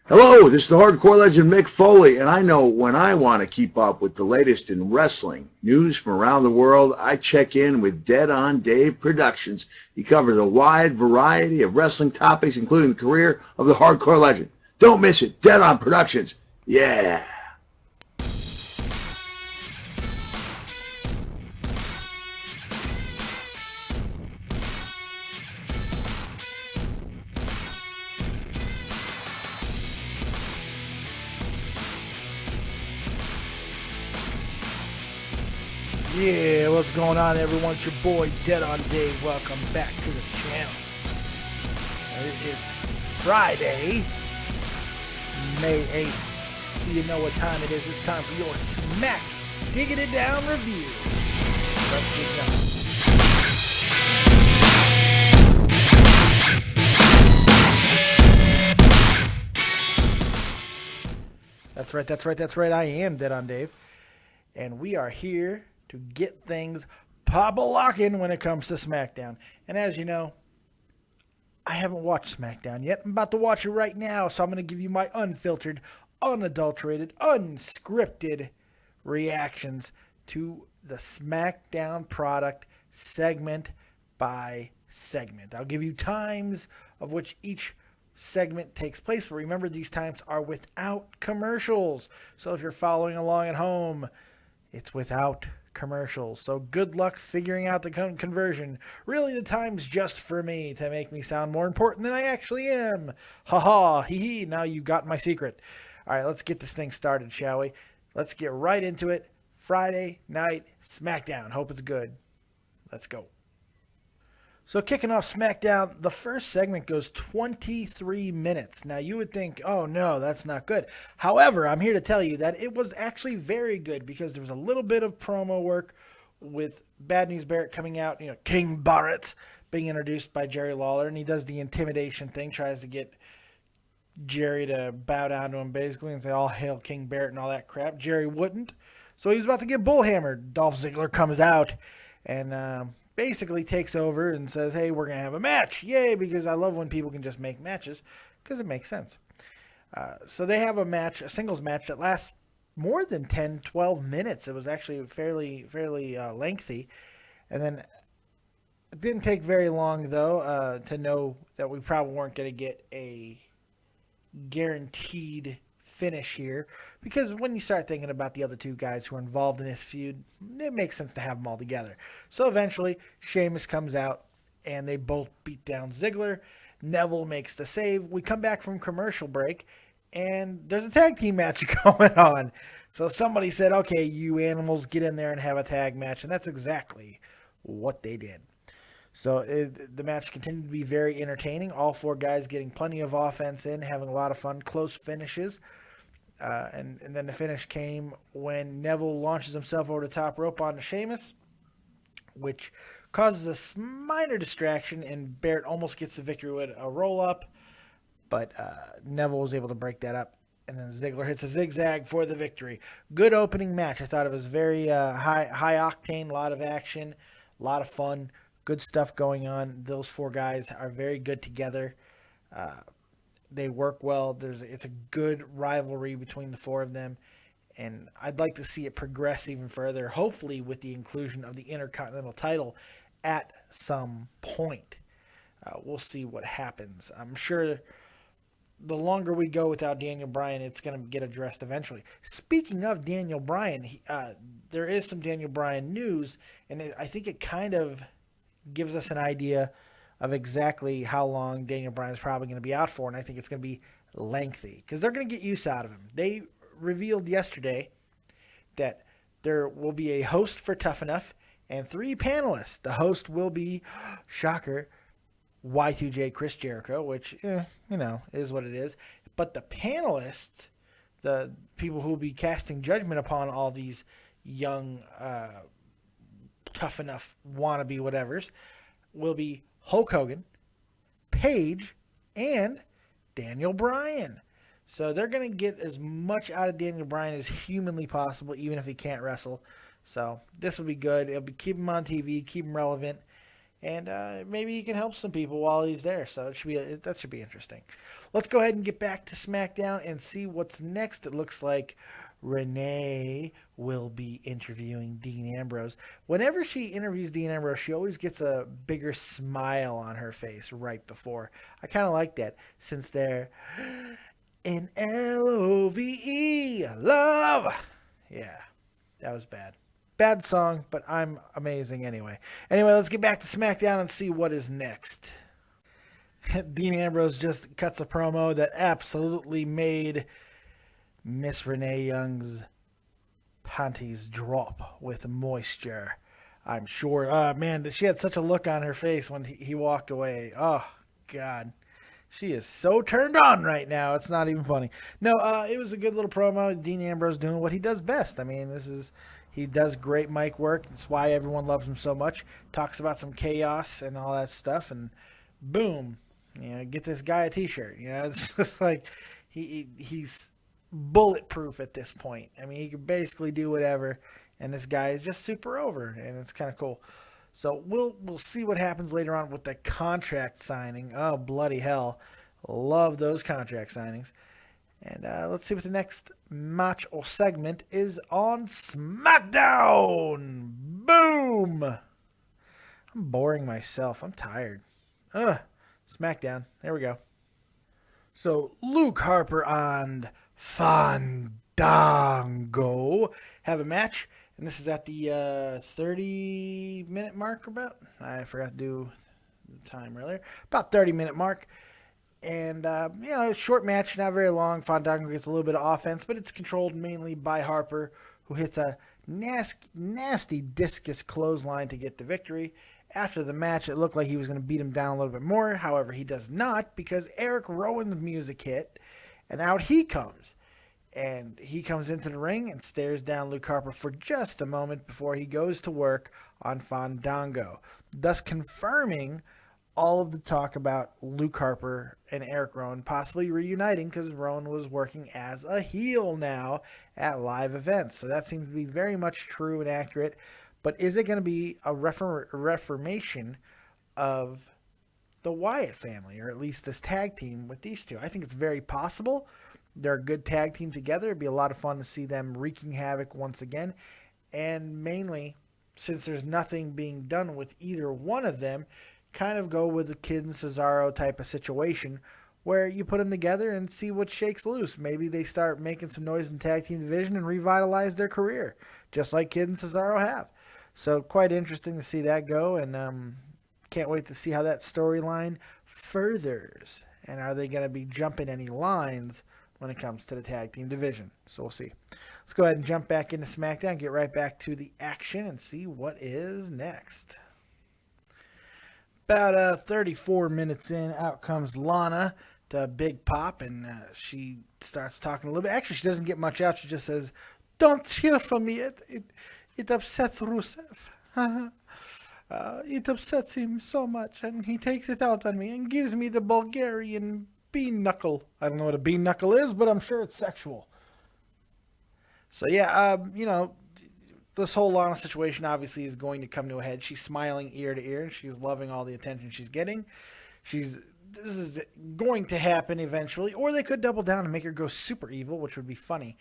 Hello, this is the hardcore legend Mick Foley, and I know when I want to keep up with the latest in wrestling news from around the world, I check in with Dead on Dave Productions. He covers a wide variety of wrestling topics, including the career of the hardcore legend. Don't miss it, Dead on Productions. Yeah. Yeah, what's going on, everyone? It's your boy, Dead on Dave. Welcome back to the channel. It's Friday, May 8th, so you know what time it is. It's time for your Smack Digging It Down review. Let's get going. That's right. I am Dead on Dave, and we are here to get things pop-a-locking when it comes to SmackDown. And as you know, I haven't watched SmackDown yet. I'm about to watch it right now, so I'm going to give you my unfiltered, unadulterated, unscripted reactions to the SmackDown product segment by segment. I'll give you times of which each segment takes place, but remember, these times are without commercials. So if you're following along at home, it's without commercials. So good luck figuring out the conversion. Really, the time's just for me to make me sound more important than I actually am. Ha ha, hee hee, now you got my secret. All right, let's get this thing started, shall we? Let's get right into it. Friday Night SmackDown. Hope it's good. Let's go. So kicking off SmackDown, the first segment goes 23 minutes. Now you would think, oh no, that's not good. However, I'm here to tell you that it was actually very good because there was a little bit of promo work with Bad News Barrett coming out, King Barrett being introduced by Jerry Lawler, and he does the intimidation thing, tries to get Jerry to bow down to him basically and say, all hail King Barrett and all that crap. Jerry wouldn't. So he was about to get bullhammered. Dolph Ziggler comes out and basically takes over and says, hey, we're going to have a match. Yay, because I love when people can just make matches because it makes sense. So they have a match, a singles match that lasts more than 10, 12 minutes. It was actually fairly lengthy. And then it didn't take very long, though, to know that we probably weren't going to get a guaranteed finish here, because when you start thinking about the other two guys who are involved in this feud, it makes sense to have them all together. So eventually, Sheamus comes out, and they both beat down Ziggler. Neville makes the save. We come back from commercial break, and there's a tag team match going on. So somebody said, okay, you animals, get in there and have a tag match, and that's exactly what they did. So the match continued to be very entertaining. All four guys getting plenty of offense in, having a lot of fun, close finishes. And then the finish came when Neville launches himself over the top rope onto Sheamus, which causes a minor distraction, and Barrett almost gets the victory with a roll-up, but Neville was able to break that up, and then Ziggler hits a zigzag for the victory. Good opening match. I thought it was very high-octane, a lot of action, a lot of fun, good stuff going on. Those four guys are very good together. They work well. It's a good rivalry between the four of them, and I'd like to see it progress even further, hopefully with the inclusion of the Intercontinental title at some point. We'll see what happens. I'm sure the longer we go without Daniel Bryan, it's going to get addressed eventually. Speaking of Daniel Bryan, there is some Daniel Bryan news, and I think it kind of gives us an idea of exactly how long Daniel Bryan is probably going to be out for, and I think it's going to be lengthy because they're going to get use out of him. They revealed yesterday that there will be a host for Tough Enough and 3 panelists. The host will be, shocker, Y2J Chris Jericho, which, is what it is. But the panelists, the people who will be casting judgment upon all these young, Tough Enough wannabe whatevers, will be Hulk Hogan, Paige, and Daniel Bryan. So they're going to get as much out of Daniel Bryan as humanly possible, even if he can't wrestle. So this will be good. It'll be keep him on TV, keep him relevant, and maybe he can help some people while he's there. So that should be interesting. Let's go ahead and get back to SmackDown and see what's next. It looks like Renee will be interviewing Dean Ambrose. Whenever she interviews Dean Ambrose, she always gets a bigger smile on her face right before. I kind of like that, since they're in LOVE, love. Yeah, that was bad. Bad song, but I'm amazing anyway. Anyway, let's get back to SmackDown and see what is next. Dean Ambrose just cuts a promo that absolutely made Miss Renee Young's panties drop with moisture. I'm sure. Man, she had such a look on her face when he walked away. Oh, God. She is so turned on right now. It's not even funny. No, it was a good little promo. Dean Ambrose doing what he does best. I mean, he does great mic work. That's why everyone loves him so much. Talks about some chaos and all that stuff, and boom, get this guy a T-shirt. It's just like he's bulletproof at this point. I mean, he can basically do whatever, and this guy is just super over, and it's kind of cool. So we'll see what happens later on with the contract signing. Oh, bloody hell. Love those contract signings. And let's see what the next match or segment is on SmackDown. Boom! I'm boring myself. I'm tired. SmackDown. There we go. So Luke Harper and Fandango have a match. And this is at the 30-minute mark about. I forgot to do the time earlier. About 30-minute mark. And, short match, not very long. Fandango gets a little bit of offense, but it's controlled mainly by Harper, who hits a nasty discus clothesline to get the victory. After the match, it looked like he was going to beat him down a little bit more. However, he does not, because Erick Rowan's music hit, and out he comes. And he comes into the ring and stares down Luke Harper for just a moment before he goes to work on Fandango, thus confirming all of the talk about Luke Harper and Erick Rowan possibly reuniting, because Rowan was working as a heel now at live events. So that seems to be very much true and accurate. But is it going to be a reformation of the Wyatt family, or at least this tag team with these two? I think it's very possible. They're a good tag team together. It'd be a lot of fun to see them wreaking havoc once again. And mainly, since there's nothing being done with either one of them, kind of go with the Kid and Cesaro type of situation, where you put them together and see what shakes loose. Maybe they start making some noise in the tag team division and revitalize their career, just like Kid and Cesaro have. So quite interesting to see that go, and can't wait to see how that storyline furthers. And are they going to be jumping any lines when it comes to the tag team division? So we'll see. Let's go ahead and jump back into SmackDown, get right back to the action, and see what is next. About 34 minutes in, out comes Lana to Big Pop, and she starts talking a little bit. Actually, she doesn't get much out. She just says, "Don't cheer for me. It upsets Rusev. It upsets him so much, and he takes it out on me and gives me the Bulgarian bean knuckle." I don't know what a bean knuckle is, but I'm sure it's sexual. So yeah, this whole Lana situation obviously is going to come to a head. She's smiling ear to ear. She's loving all the attention she's getting. This is going to happen eventually, or they could double down and make her go super evil, which would be funny.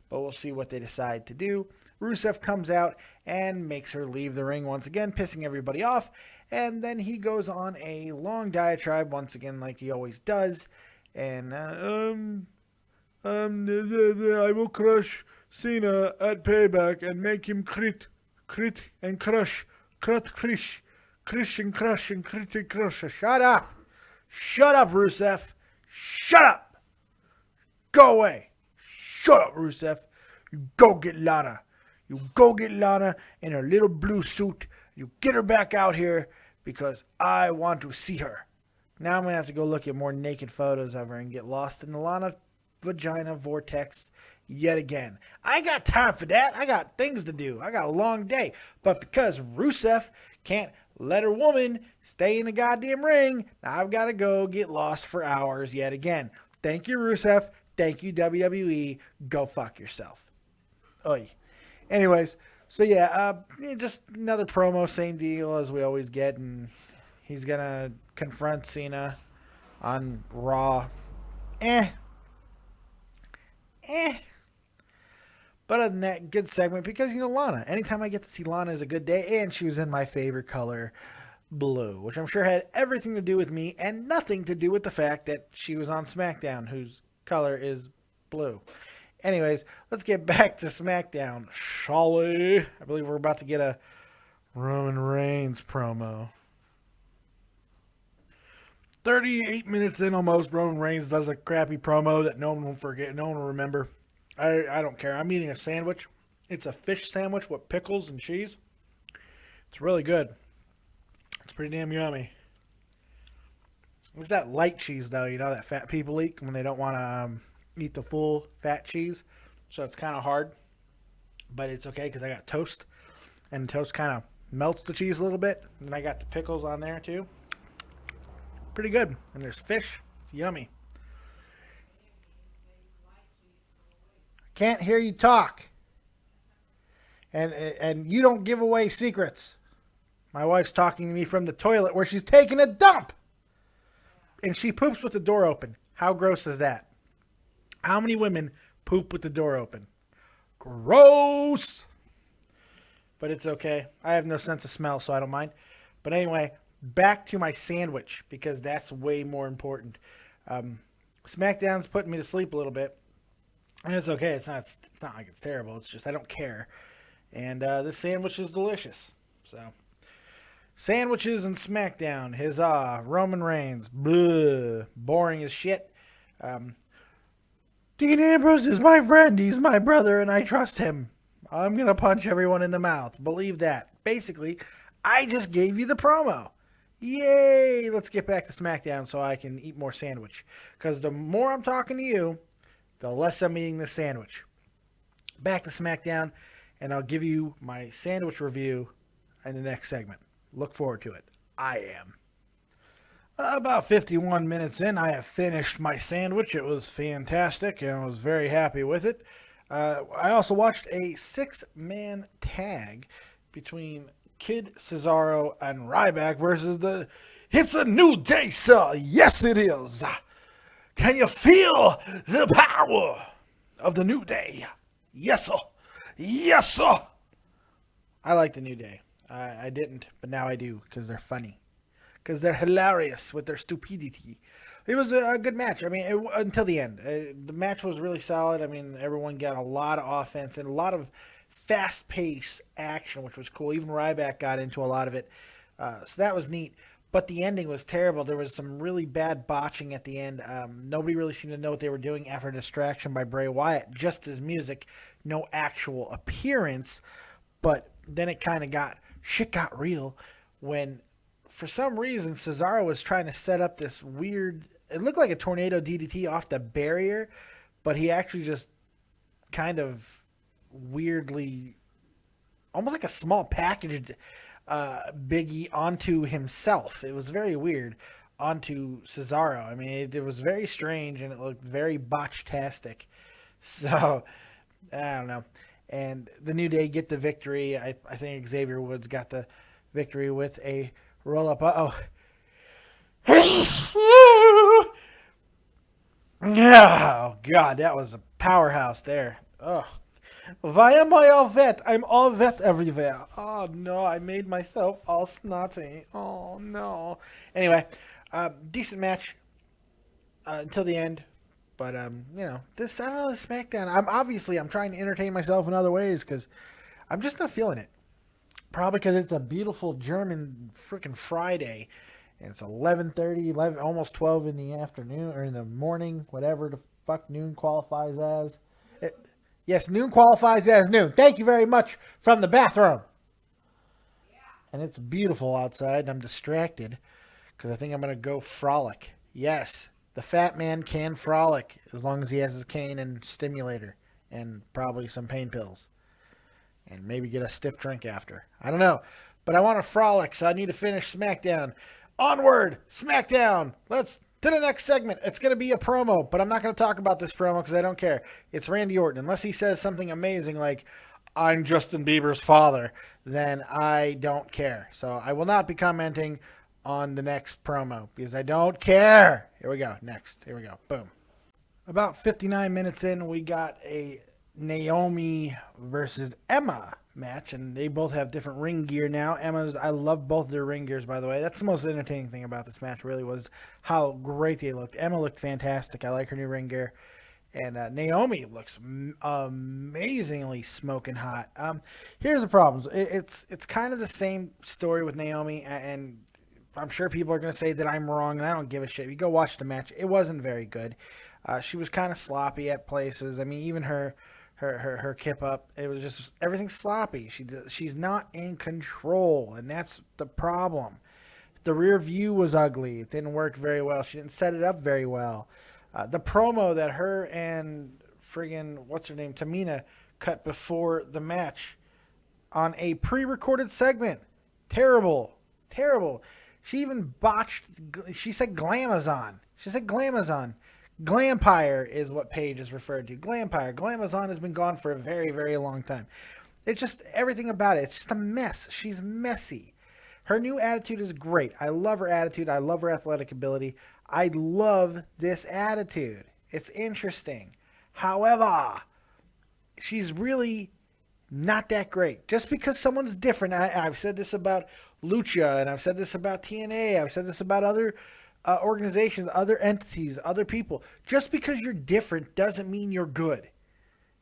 But we'll see what they decide to do. Rusev comes out and makes her leave the ring once again, pissing everybody off. And then he goes on a long diatribe once again, like he always does. And I will crush Cena at Payback and make him crit and crush, krish and crush and crit and crush. Shut up, Rusev. Shut up. Go away. Shut up, Rusev. You go get Lana. You go get Lana in her little blue suit. You get her back out here because I want to see her. Now I'm going to have to go look at more naked photos of her and get lost in the Lana vagina vortex yet again. I ain't got time for that. I got things to do. I got a long day. But because Rusev can't let her woman stay in the goddamn ring, now I've got to go get lost for hours yet again. Thank you, Rusev. Thank you, WWE. Go fuck yourself. Oy. Anyways, so yeah, just another promo, same deal as we always get, and He's going to confront Cena on Raw. But other than that, good segment because, Lana. Anytime I get to see Lana is a good day, and she was in my favorite color, blue, which I'm sure had everything to do with me and nothing to do with the fact that she was on SmackDown, whose color is blue. Anyways, let's get back to SmackDown, shall we? I believe we're about to get a Roman Reigns promo. 38 minutes in almost, Roman Reigns does a crappy promo that no one will forget, no one will remember. I don't care. I'm eating a sandwich. It's a fish sandwich with pickles and cheese. It's really good. It's pretty damn yummy. It's that light cheese, though, that fat people eat when they don't want to eat the full fat cheese. So it's kind of hard. But it's okay because I got toast. And toast kind of melts the cheese a little bit. And I got the pickles on there, too. Pretty good. And there's fish. It's yummy. Can't hear you talk. And you don't give away secrets. My wife's talking to me from the toilet where she's taking a dump. And she poops with the door open. How gross is that? How many women poop with the door open? Gross! But it's okay. I have no sense of smell, so I don't mind. But anyway, back to my sandwich, because that's way more important. SmackDown's putting me to sleep a little bit. And it's okay. It's not like it's terrible. It's just I don't care. And this sandwich is delicious. So, sandwiches and SmackDown. Huzzah. Roman Reigns. Bleh. Boring as shit. Dean Ambrose is my friend. He's my brother, and I trust him. I'm going to punch everyone in the mouth. Believe that. Basically, I just gave you the promo. Yay. Let's get back to SmackDown so I can eat more sandwich. Because the more I'm talking to you, the less I'm eating the sandwich. Back to SmackDown, and I'll give you my sandwich review in the next segment. Look forward to it. I am. About 51 minutes in, I have finished my sandwich. It was fantastic, and I was very happy with it. I also watched a 6-man tag between Kid Cesaro and Ryback versus the It's a New Day, sir. Yes, it is. Can you feel the power of the New Day? Yes, sir. Yes, sir. I like the New Day. I didn't, but now I do because they're funny. Because they're hilarious with their stupidity. It was a good match. I mean, until the end. The match was really solid. I mean, everyone got a lot of offense and a lot of fast-paced action, which was cool. Even Ryback got into a lot of it. So that was neat. But the ending was terrible. There was some really bad botching at the end. Nobody really seemed to know what they were doing after a distraction by Bray Wyatt. Just his music, no actual appearance. But then it kind of shit got real when, for some reason, Cesaro was trying to set up this weird, it looked like a tornado DDT off the barrier, but he actually just kind of weirdly, almost like a small packaged Biggie onto himself. It was very weird, onto Cesaro. I mean, it was very strange, and it looked very botch-tastic. So, I don't know. And the New Day get the victory. I think Xavier Woods got the victory with a roll-up. Oh, God, that was a powerhouse there. Oh. Why am I all wet? I'm all wet everywhere. Oh, no, I made myself all snotty. Oh, no. Anyway, decent match until the end. But, this, I don't know, the SmackDown, I'm trying to entertain myself in other ways because I'm just not feeling it. Probably because it's a beautiful German freaking Friday. And it's 11:30, almost 12 in the afternoon, or in the morning, whatever the fuck noon qualifies as. Yes, noon qualifies as noon. Thank you very much from the bathroom. Yeah. And it's beautiful outside, and I'm distracted because I think I'm going to go frolic. Yes, the fat man can frolic as long as he has his cane and stimulator and probably some pain pills. And maybe get a stiff drink after. I don't know. But I want to frolic, so I need to finish SmackDown. Onward, SmackDown. Let's to the next segment. It's going to be a promo, but I'm not going to talk about this promo because I don't care. It's Randy Orton. Unless he says something amazing like, I'm Justin Bieber's father, then I don't care. So I will not be commenting on the next promo because I don't care. Here we go. Next. Here we go. Boom. About 59 minutes in, we got a Naomi versus Emma match, and they both have different ring gear now. I love both their ring gears, by the way. That's the most entertaining thing about this match, really, was how great they looked. Emma looked fantastic. I like her new ring gear. And Naomi looks amazingly smoking hot. Here's the problem. It's kind of the same story with Naomi, and I'm sure people are going to say that I'm wrong, and I don't give a shit. You go watch the match. It wasn't very good. She was kind of sloppy at places. I mean, even her kip up, it was just everything sloppy. She's not in control, and that's the problem. The rear view was ugly. It didn't work very well. She didn't set it up very well. The promo that her and friggin' what's her name, Tamina, cut before the match on a pre-recorded segment. Terrible. She even botched. She said Glamazon. Glampire is what Paige is referred to. Glampire. Glamazon has been gone for a very, very long time. It's just everything about it. It's just a mess. She's messy. Her new attitude is great. I love her attitude. I love her athletic ability. I love this attitude. It's interesting. However, she's really not that great. Just because someone's different. I've said this about Lucha, and I've said this about TNA. I've said this about other organizations, other entities, other people. Just because you're different doesn't mean you're good.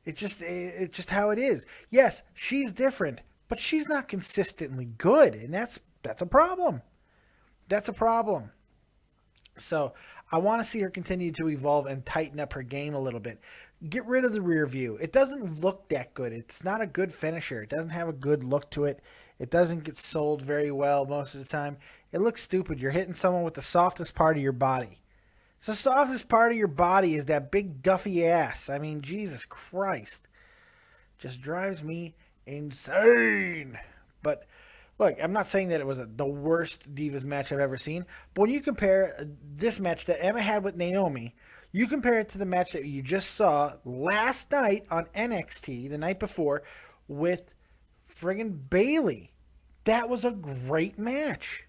It's just how it is. Yes, she's different, but she's not consistently good, and that's a problem. That's a problem. So I want to see her continue to evolve and tighten up her game a little bit. Get rid of the rear view. It doesn't look that good. It's not a good finisher. It doesn't have a good look to it. It doesn't get sold very well most of the time. It looks stupid. You're hitting someone with the softest part of your body. So the softest part of your body is that big duffy ass. I mean, Jesus Christ. Just drives me insane. But look, I'm not saying that it was the worst Divas match I've ever seen, but when you compare this match that Emma had with Naomi, you compare it to the match that you just saw last night on NXT, the night before, with friggin' Bayley. That was a great match.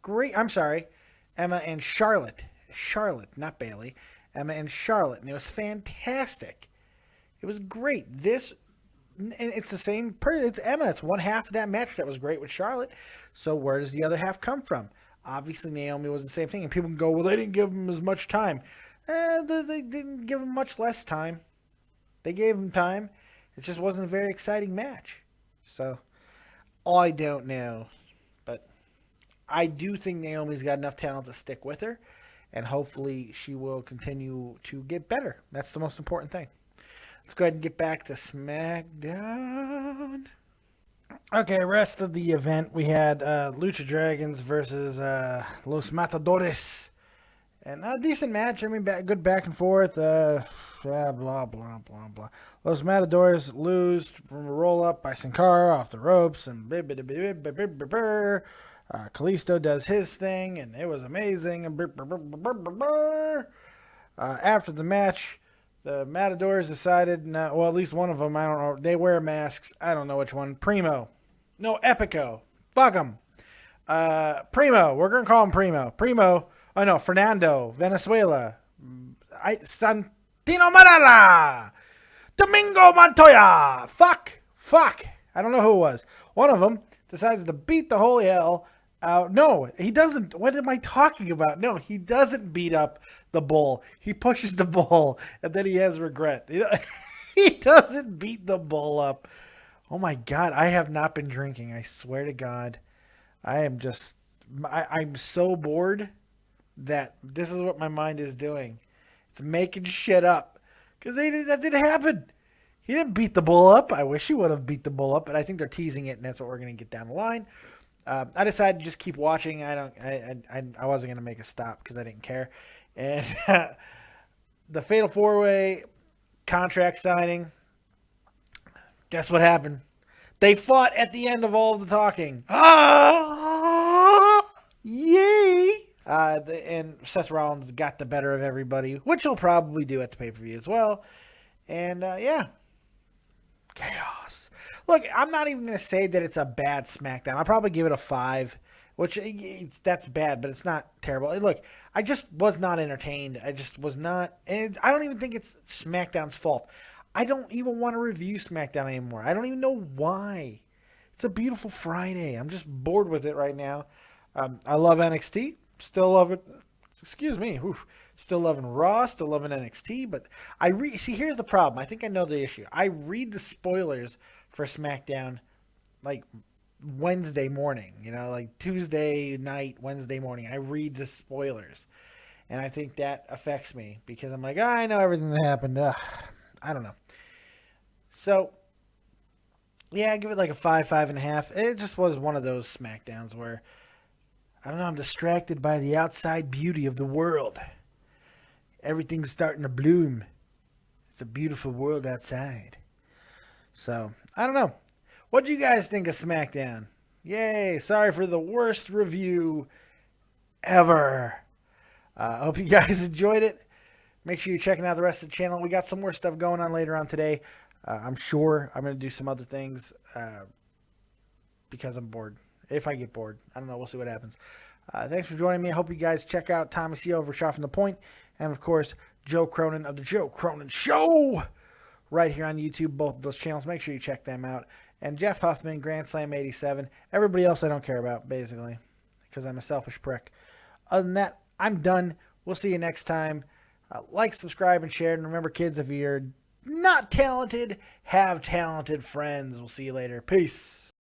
I'm sorry, Emma and Charlotte. Charlotte, not Bayley. Emma and Charlotte, and it was fantastic. It was great. And it's the same person. It's Emma. It's one half of that match that was great with Charlotte. So where does the other half come from? Obviously, Naomi was the same thing. And people can go, well, they didn't give him as much time. They didn't give him much less time. They gave him time. It just wasn't a very exciting match. So I don't know. But I do think Naomi's got enough talent to stick with her. And hopefully she will continue to get better. That's the most important thing. Let's go ahead and get back to SmackDown. Okay, rest of the event, we had Lucha Dragons versus Los Matadores. And a decent match. I mean, good back and forth. Blah, blah, blah, blah. Los Matadores lose from a roll-up by Sin Cara off the ropes. And Kalisto does his thing, and it was amazing. After the match, the Matadors decided, well, at least one of them, I don't know, they wear masks. I don't know which one. Primo. No, Epico. Fuck them. Primo. We're going to call him Primo. Primo. Oh, no, Fernando. Venezuela. Santino Marella. Domingo Montoya. Fuck. I don't know who it was. One of them decides to beat the holy hell out. No, he doesn't. What am I talking about? No, he doesn't beat up the bull. He pushes the bull, and then he has regret. He doesn't beat the bull up. Oh my God, I have not been drinking. I swear to God. I'm so bored that this is what my mind is doing. It's making shit up. Because that didn't happen. He didn't beat the bull up. I wish he would have beat the bull up, but I think they're teasing it, and that's what we're going to get down the line. I decided to just keep watching. I wasn't going to make a stop because I didn't care. And the Fatal 4-Way contract signing, guess what happened? They fought at the end of all of the talking. Yay! And Seth Rollins got the better of everybody, which he'll probably do at the pay-per-view as well. And, yeah. Chaos. Look, I'm not even going to say that it's a bad SmackDown. I'll probably give it a 5. which that's bad, but it's not terrible. Look, I just was not entertained. I just was not, and I don't even think it's SmackDown's fault. I don't even want to review SmackDown anymore. I don't even know why. It's a beautiful Friday. I'm just bored with it right now. I love NXT. Still love it. Excuse me. Oof. Still loving Raw. Still loving NXT. But see, here's the problem. I think I know the issue. I read the spoilers for SmackDown like Wednesday morning. Like Tuesday night, Wednesday morning. I read the spoilers. And I think that affects me because I'm like, I know everything that happened. I don't know. So, yeah, I give it like a 5, 5.5. It just was one of those SmackDowns where, I don't know, I'm distracted by the outside beauty of the world. Everything's starting to bloom. It's a beautiful world outside. So, I don't know. What do you guys think of SmackDown? Yay, sorry for the worst review ever. I hope you guys enjoyed it. Make sure you're checking out the rest of the channel. We got some more stuff going on later on today. I'm sure I'm going to do some other things because I'm bored. If I get bored. I don't know. We'll see what happens. Thanks for joining me. I hope you guys check out Tommy C. over Shot from the Point. And, of course, Joe Cronin of The Joe Cronin Show right here on YouTube. Both of those channels. Make sure you check them out. And Jeff Huffman, Grand Slam 87. Everybody else I don't care about, basically, because I'm a selfish prick. Other than that, I'm done. We'll see you next time. Like, subscribe, and share. And remember, kids, if you're not talented, have talented friends. We'll see you later. Peace.